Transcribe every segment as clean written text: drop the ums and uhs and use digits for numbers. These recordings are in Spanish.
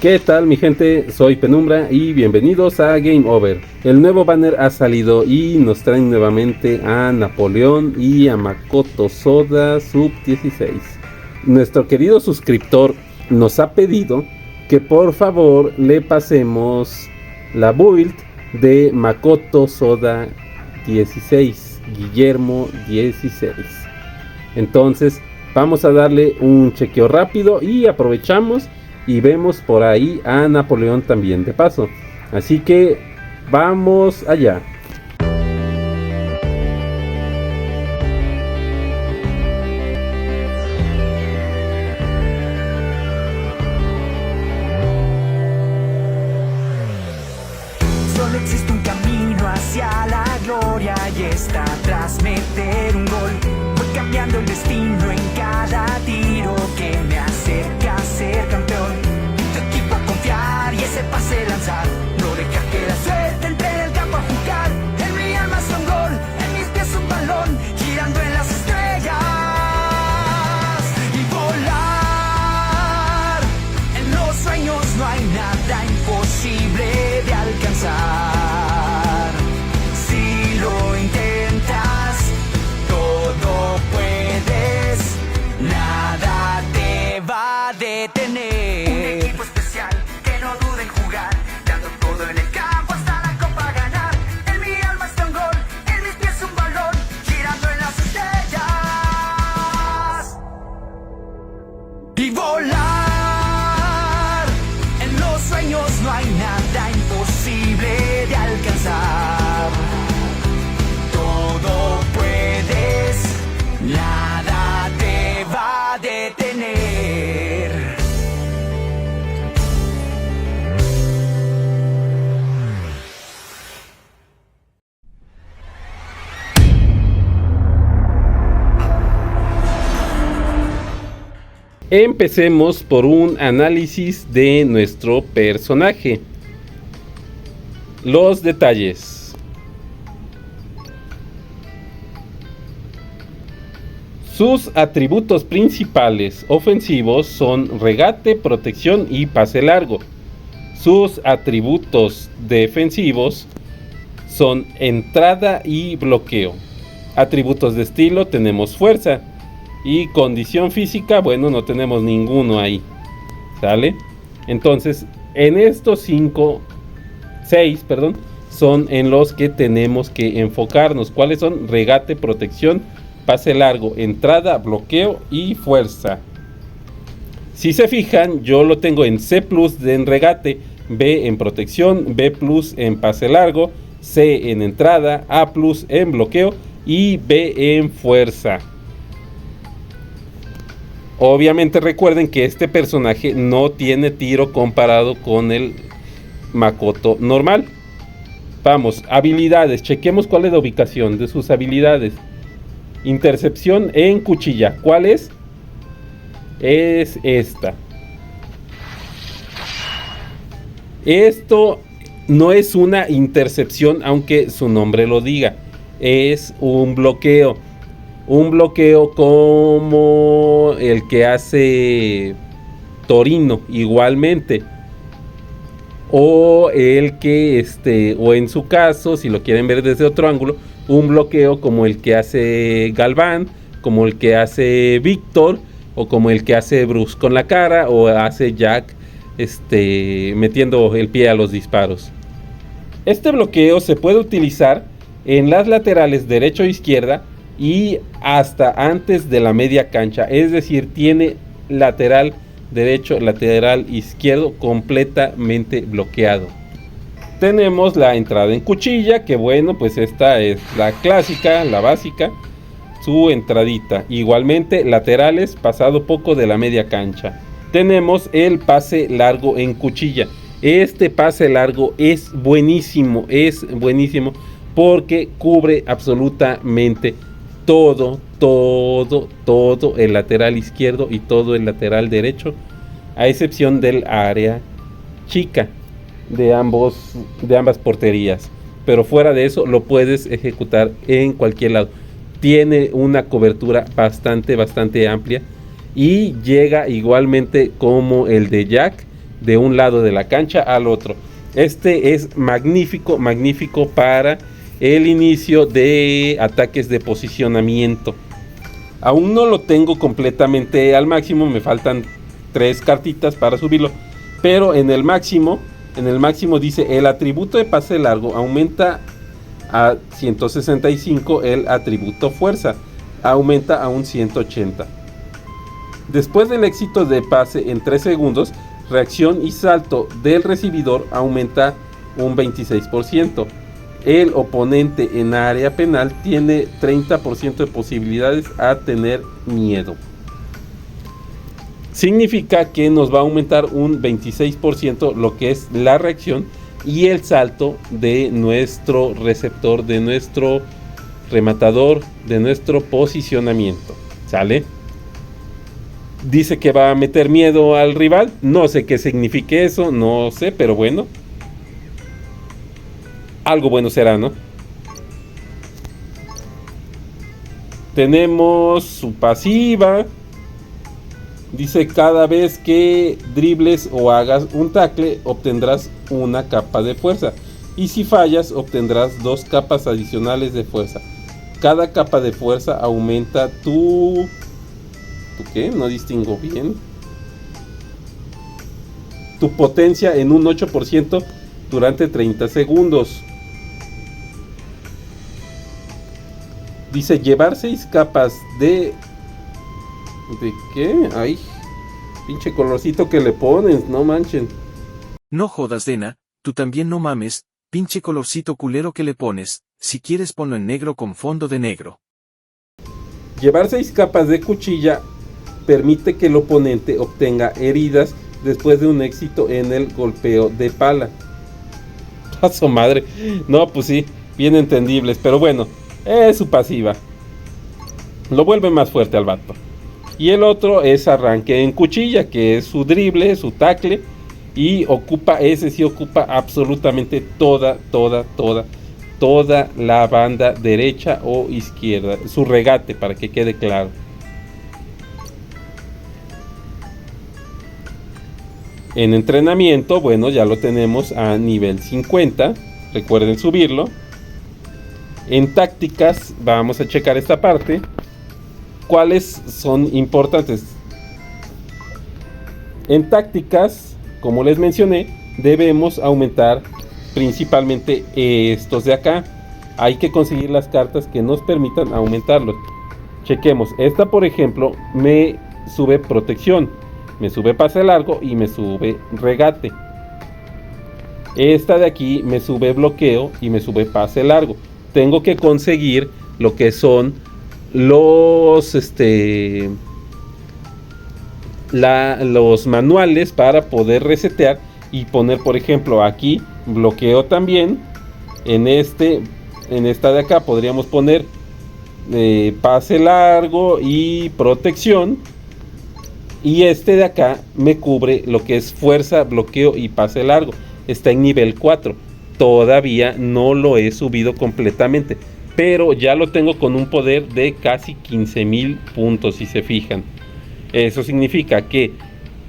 ¿Qué tal mi gente? Soy Penumbra y bienvenidos a Game Over. El nuevo banner ha salido y nos traen nuevamente a Napoleón y a Makoto Soda Sub-16. Nuestro querido suscriptor nos ha pedido que por favor le pasemos la build de Makoto Soda 16, Guillermo 16. Entonces vamos a darle un chequeo rápido y aprovechamos y vemos por ahí a Napoleón también de paso. Así que vamos allá. Solo existe un camino hacia la gloria y está tras meter un gol. Voy cambiando el destino en cada tiro que me acerca a ser campeón. Tu equipo a confiar y ese pase lanzar. No dejar que la suerte entre en el campo a jugar. En mi alma es un gol, en mis pies un balón, girando en las estrellas y volar. En los sueños no hay nada imposible de alcanzar. Si lo intentas, todo puedes, nada te va a detener. Un equipo especial que no duda en jugar, dando todo en el campo hasta la copa ganar. En mi alma está un gol, en mis pies un balón, girando en las estrellas y volar. En los sueños no hay nada imposible de alcanzar. Todo puedes, nada te va a detener. Empecemos por un análisis de nuestro personaje. Los detalles. Sus atributos principales ofensivos son regate, protección y pase largo. Sus atributos defensivos son entrada y bloqueo. Atributos de estilo tenemos fuerza. Y condición física, bueno, no tenemos ninguno ahí. ¿Sale? Entonces, en estos 6, son en los que tenemos que enfocarnos. ¿Cuáles son? Regate, protección, pase largo, entrada, bloqueo y fuerza. Si se fijan, yo lo tengo en C+ en regate, B en protección, B+ en pase largo, C en entrada, A+ en bloqueo y B en fuerza. Obviamente recuerden que este personaje no tiene tiro comparado con el Makoto normal. Vamos, habilidades, chequemos cuál es la ubicación de sus habilidades. Intercepción en cuchilla, ¿cuál es? Es esta. Esto no es una intercepción, aunque su nombre lo diga. Es un bloqueo. Un bloqueo como el que hace Torino igualmente. O el que o en su caso, si lo quieren ver desde otro ángulo, un bloqueo como el que hace Galván, como el que hace Víctor, o como el que hace Bruce con la cara, o hace Jack metiendo el pie a los disparos. Este bloqueo se puede utilizar en las laterales derecha o izquierda y hasta antes de la media cancha, es decir, tiene lateral derecho, lateral izquierdo completamente bloqueado. Tenemos la entrada en cuchilla, que bueno, pues esta es la clásica, la básica, su entradita. Igualmente laterales, pasado poco de la media cancha. Tenemos el pase largo en cuchilla. Este pase largo es buenísimo porque cubre absolutamente todo el lateral izquierdo y todo el lateral derecho, a excepción del área chica de ambas porterías. Pero fuera de eso lo puedes ejecutar en cualquier lado. Tiene una cobertura bastante amplia y llega igualmente como el de Jack, de un lado de la cancha al otro. Este es magnífico, magnífico para el inicio de ataques de posicionamiento. Aún no lo tengo completamente al máximo, me faltan 3 cartitas para subirlo, pero en el máximo dice: el atributo de pase largo aumenta a 165, el atributo fuerza aumenta a un 180. Después del éxito de pase en 3 segundos, reacción y salto del recibidor aumenta un 26%. El oponente en área penal tiene 30% de posibilidades a tener miedo. Significa que nos va a aumentar un 26% lo que es la reacción y el salto de nuestro receptor, de nuestro rematador, de nuestro posicionamiento. ¿Sale? Dice que va a meter miedo al rival. No sé qué signifique eso, no sé, pero bueno. Algo bueno será, ¿no? Tenemos su pasiva. Dice: cada vez que dribles o hagas un tackle, obtendrás una capa de fuerza. Y si fallas, obtendrás 2 capas adicionales de fuerza. Cada capa de fuerza aumenta tu... ¿Tu qué? No distingo bien. Tu potencia en un 8% durante 30 segundos. Dice: llevar 6 capas de... ¿De qué? Ay, pinche colorcito que le pones, no manchen. No jodas, Dena, tú también no mames, pinche colorcito culero que le pones. Si quieres ponlo en negro con fondo de negro. Llevar 6 capas de cuchilla permite que el oponente obtenga heridas después de un éxito en el golpeo de pala. ¡A su madre! No, pues sí, bien entendibles, pero bueno, es su pasiva. Lo vuelve más fuerte al vato. Y el otro es arranque en cuchilla, que es su drible, su tackle. Y ocupa, ese sí ocupa absolutamente toda la banda derecha o izquierda. Su regate, para que quede claro. En entrenamiento, bueno, ya lo tenemos a nivel 50. Recuerden subirlo. En tácticas, vamos a checar esta parte. ¿Cuáles son importantes? En tácticas, como les mencioné, debemos aumentar principalmente estos de acá. Hay que conseguir las cartas que nos permitan aumentarlos. Chequemos. Esta, por ejemplo, me sube protección, me sube pase largo y me sube regate. Esta de aquí me sube bloqueo y me sube pase largo. Tengo que conseguir lo que son los los manuales para poder resetear y poner, por ejemplo, aquí bloqueo también. En esta de acá podríamos poner pase largo y protección, y este de acá me cubre lo que es fuerza, bloqueo y pase largo. Está en nivel 4. Todavía no lo he subido completamente, pero ya lo tengo con un poder de casi 15,000 puntos, si se fijan. Eso significa que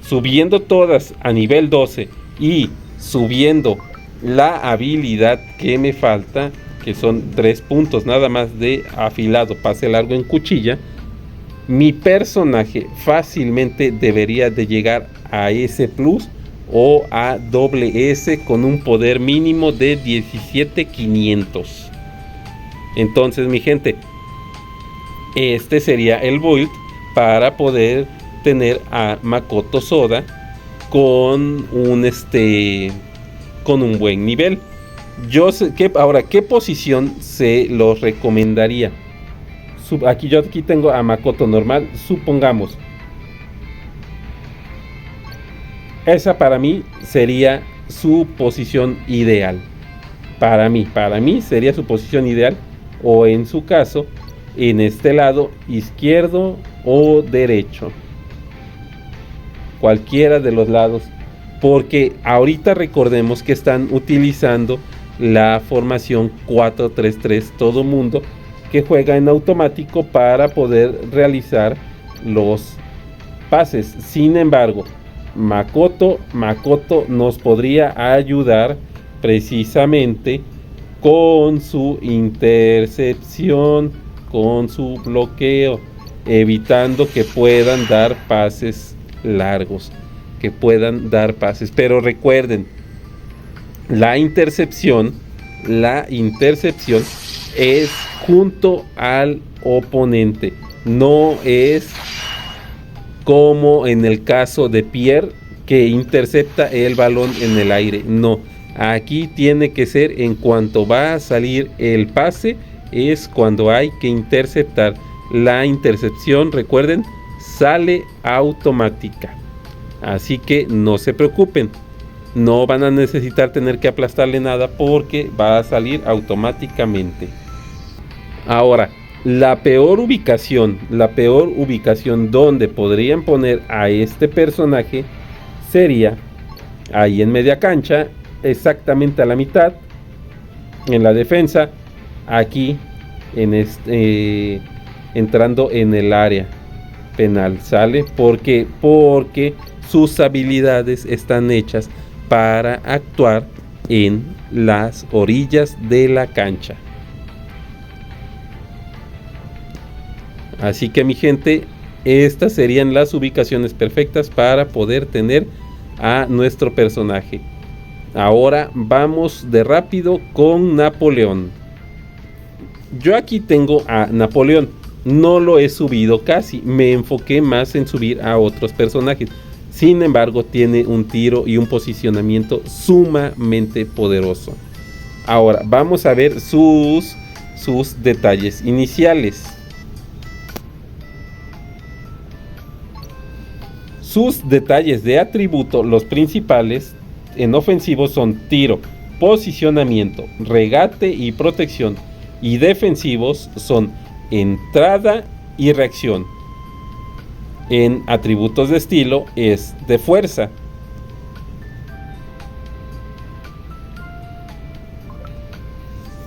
subiendo todas a nivel 12 y subiendo la habilidad que me falta, que son 3 puntos nada más de afilado, pase largo en cuchilla, mi personaje fácilmente debería de llegar a ese plus o a doble S con un poder mínimo de 17,500. Entonces, mi gente, este sería el build para poder tener a Makoto Soda con un buen nivel. Yo sé que ahora, ¿qué posición se los recomendaría? Aquí tengo a Makoto normal, supongamos. Esa para mí sería su posición ideal. Para mí sería su posición ideal, o en su caso, en este lado izquierdo o derecho. Cualquiera de los lados, porque ahorita recordemos que están utilizando la formación 4-3-3 todo mundo, que juega en automático para poder realizar los pases. Sin embargo, Makoto nos podría ayudar precisamente con su intercepción, con su bloqueo, evitando que puedan dar pases largos, pero recuerden, la intercepción es junto al oponente, no es como en el caso de Pierre, que intercepta el balón en el aire. No, aquí tiene que ser en cuanto va a salir el pase, es cuando hay que interceptar. La intercepción, recuerden, sale automática, así que no se preocupen, no van a necesitar tener que aplastarle nada porque va a salir automáticamente. Ahora, la peor ubicación donde podrían poner a este personaje sería ahí en media cancha, exactamente a la mitad, en la defensa, aquí en entrando en el área penal, ¿sale? Porque sus habilidades están hechas para actuar en las orillas de la cancha. Así que mi gente, estas serían las ubicaciones perfectas para poder tener a nuestro personaje. Ahora vamos de rápido con Napoleón. Yo aquí tengo a Napoleón, no lo he subido casi, me enfoqué más en subir a otros personajes. Sin embargo, tiene un tiro y un posicionamiento sumamente poderoso. Ahora vamos a ver sus detalles iniciales. Sus detalles de atributo, los principales en ofensivo son tiro, posicionamiento, regate y protección. Y defensivos son entrada y reacción. En atributos de estilo es de fuerza.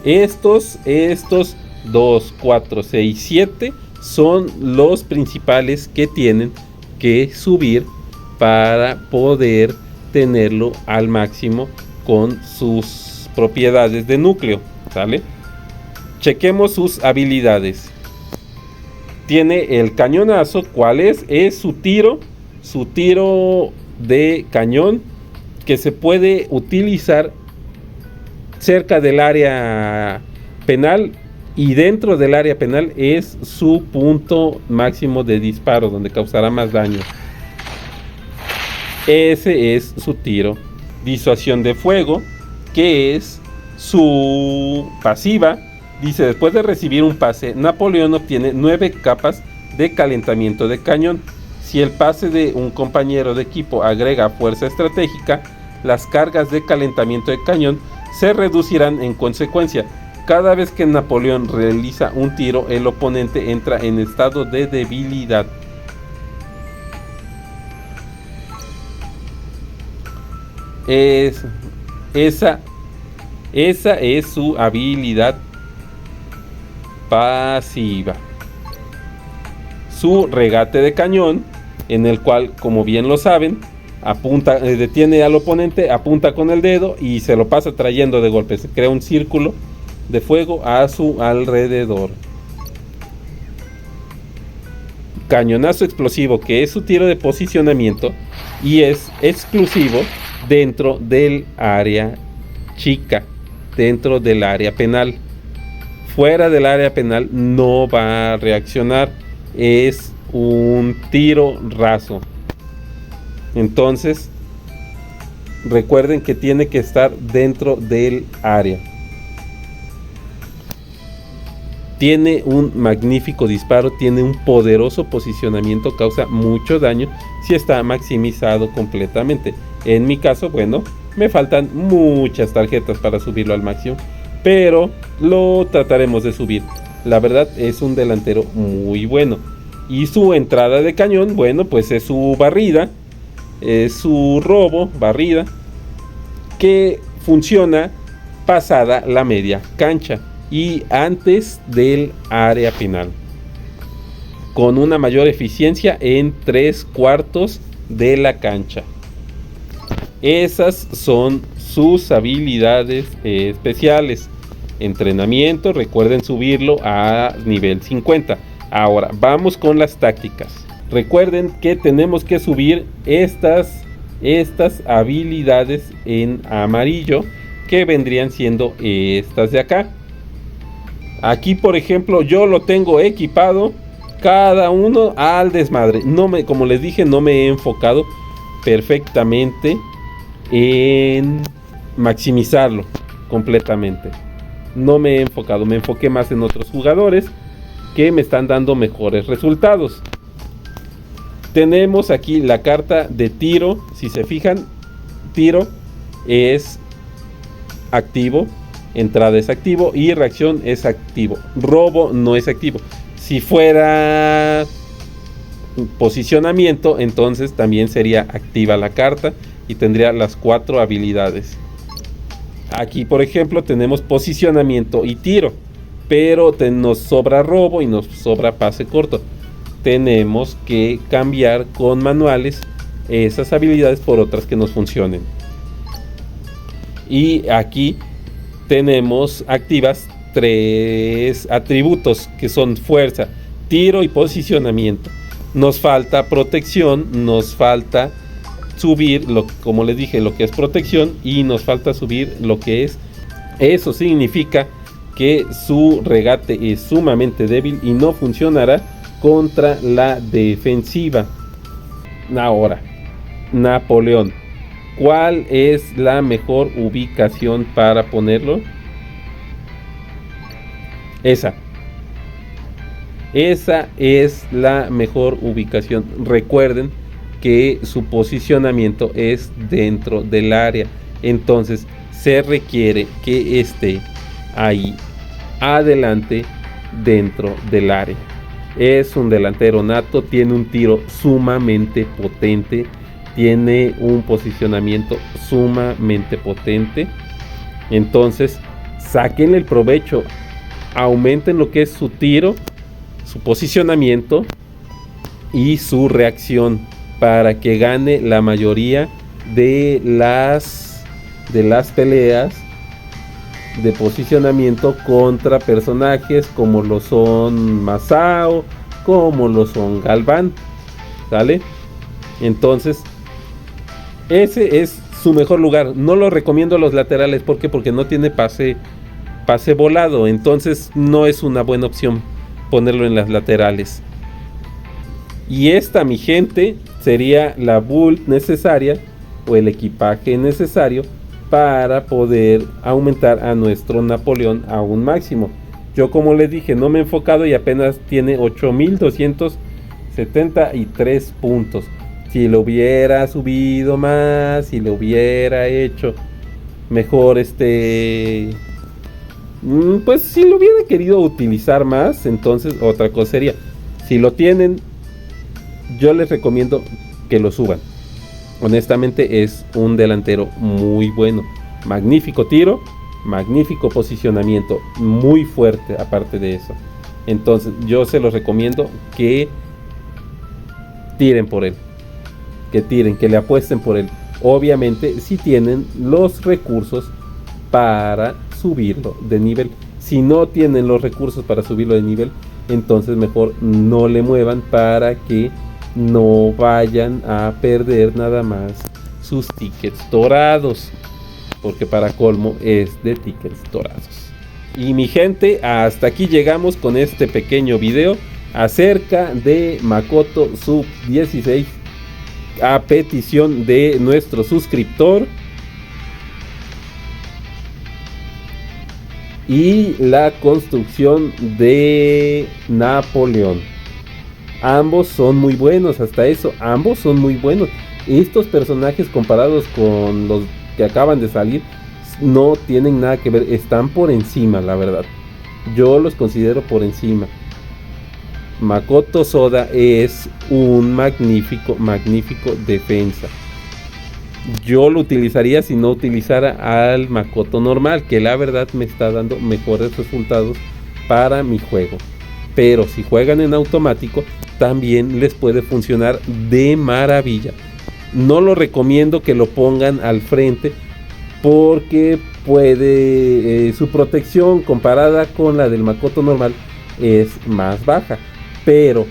Estos 2, 4, 6, 7 son los principales que tienen que subir para poder tenerlo al máximo con sus propiedades de núcleo, ¿sale? Chequemos sus habilidades. Tiene el cañonazo. ¿Cuál es? Es su tiro de cañón, que se puede utilizar cerca del área penal, y dentro del área penal es su punto máximo de disparo, donde causará más daño. Ese es su tiro. Disuasión de fuego, que es su pasiva. Dice: después de recibir un pase, Napoleón obtiene 9 capas de calentamiento de cañón. Si el pase de un compañero de equipo agrega fuerza estratégica, las cargas de calentamiento de cañón se reducirán en consecuencia. Cada vez que Napoleón realiza un tiro, el oponente entra en estado de debilidad. Esa es su habilidad pasiva. Su regate de cañón, en el cual, como bien lo saben, apunta, detiene al oponente, apunta con el dedo y se lo pasa trayendo de golpe. Se crea un círculo de fuego a su alrededor. Cañonazo explosivo, que es su tiro de posicionamiento y es exclusivo dentro del área chica, dentro del área penal. Fuera del área penal no va a reaccionar, es un tiro raso. Entonces recuerden que tiene que estar dentro del área. Tiene un magnífico disparo, tiene un poderoso posicionamiento, causa mucho daño si está maximizado completamente. En mi caso, bueno, me faltan muchas tarjetas para subirlo al máximo, pero lo trataremos de subir. La verdad es un delantero muy bueno. Y su entrada de cañón, bueno, pues es su barrida, es su robo, barrida, que funciona pasada la media cancha y antes del área penal, con una mayor eficiencia en 3/4 de la cancha. Esas son sus habilidades especiales. Entrenamiento, recuerden subirlo a nivel 50. Ahora vamos con las tácticas. Recuerden que tenemos que subir estas habilidades en amarillo, que vendrían siendo estas de acá. Aquí, por ejemplo, yo lo tengo equipado, cada uno al desmadre. Como les dije, no me he enfocado perfectamente en maximizarlo completamente. No me he enfocado, me enfoqué más en otros jugadores que me están dando mejores resultados. Tenemos aquí la carta de tiro. Si se fijan, tiro es activo, entrada es activo y reacción es activo. Robo no es activo. Si fuera posicionamiento, entonces también sería activa la carta y tendría las 4 habilidades. Aquí, por ejemplo, tenemos posicionamiento y tiro, pero nos sobra robo y nos sobra pase corto. Tenemos que cambiar con manuales esas habilidades por otras que nos funcionen. Y aquí tenemos activas 3 atributos que son fuerza, tiro y posicionamiento. Nos falta protección, nos falta subir, como les dije, lo que es protección, y nos falta subir lo que es. Eso significa que su regate es sumamente débil y no funcionará contra la defensiva. Ahora, Napoleón. ¿Cuál es la mejor ubicación para ponerlo? Esa es la mejor ubicación. Recuerden que su posicionamiento es dentro del área, entonces se requiere que esté ahí adelante dentro del área. Es un delantero nato, tiene un tiro sumamente potente, tiene un posicionamiento sumamente potente. Entonces saquen el provecho, aumenten lo que es su tiro, su posicionamiento y su reacción para que gane la mayoría de las peleas de posicionamiento contra personajes como lo son Masao, como lo son Galván, ¿sale? Entonces ese es su mejor lugar. No lo recomiendo a los laterales. ¿Por qué? Porque no tiene pase volado, entonces no es una buena opción ponerlo en las laterales. Y esta, mi gente, sería la build necesaria o el equipaje necesario para poder aumentar a nuestro Napoleón a un máximo. Yo, como les dije, no me he enfocado y apenas tiene 8273 puntos. Si lo hubiera subido más, si lo hubiera hecho mejor, pues si lo hubiera querido utilizar más, entonces otra cosa sería. Si lo tienen, yo les recomiendo que lo suban. Honestamente es un delantero muy bueno. Magnífico tiro, magnífico posicionamiento, muy fuerte aparte de eso. Entonces yo se los recomiendo que tiren por él. Que le apuesten por él. Obviamente si tienen los recursos para subirlo de nivel. Si no tienen los recursos para subirlo de nivel, entonces mejor no le muevan para que no vayan a perder nada más sus tickets dorados, porque para colmo es de tickets dorados. Y mi gente, hasta aquí llegamos con este pequeño video acerca de Makoto Sub 16 a petición de nuestro suscriptor, y la construcción de Napoleón. Ambos son muy buenos, hasta eso, ambos son muy buenos. Estos personajes comparados con los que acaban de salir no tienen nada que ver, están por encima, la verdad. Yo los considero por encima. Makoto Soda es un magnífico defensa. Yo lo utilizaría si no utilizara al Makoto normal, que la verdad me está dando mejores resultados para mi juego. Pero si juegan en automático, también les puede funcionar de maravilla. no lo recomiendo que lo pongan al frente, porque puede su protección comparada con la del Makoto normal es más baja, pero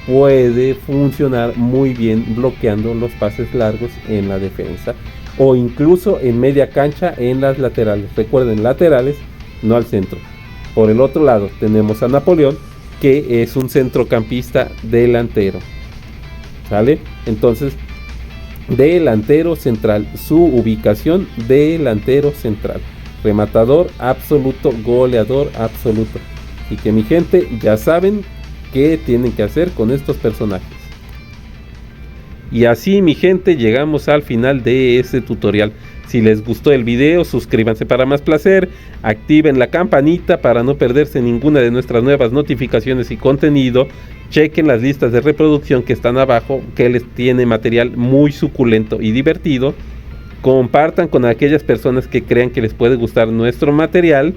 puede funcionar muy bien bloqueando los pases largos en la defensa o incluso en media cancha en las laterales. Recuerden, laterales, no al centro. Por el otro lado tenemos a Napoleón, que es un centrocampista delantero, ¿sale? Entonces, delantero central, su ubicación delantero central, rematador absoluto, goleador absoluto. Y que mi gente ya saben qué tienen que hacer con estos personajes. Y así, mi gente, llegamos al final de este tutorial. Si les gustó el video, suscríbanse para más placer, activen la campanita para no perderse ninguna de nuestras nuevas notificaciones y contenido. Chequen las listas de reproducción que están abajo, que les tiene material muy suculento y divertido. Compartan con aquellas personas que crean que les puede gustar nuestro material.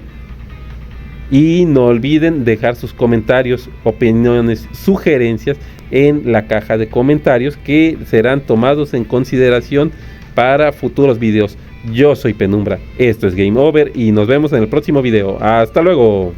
Y no olviden dejar sus comentarios, opiniones, sugerencias en la caja de comentarios, que serán tomados en consideración para futuros videos. Yo soy Penumbra, esto es Game Over y nos vemos en el próximo video. Hasta luego.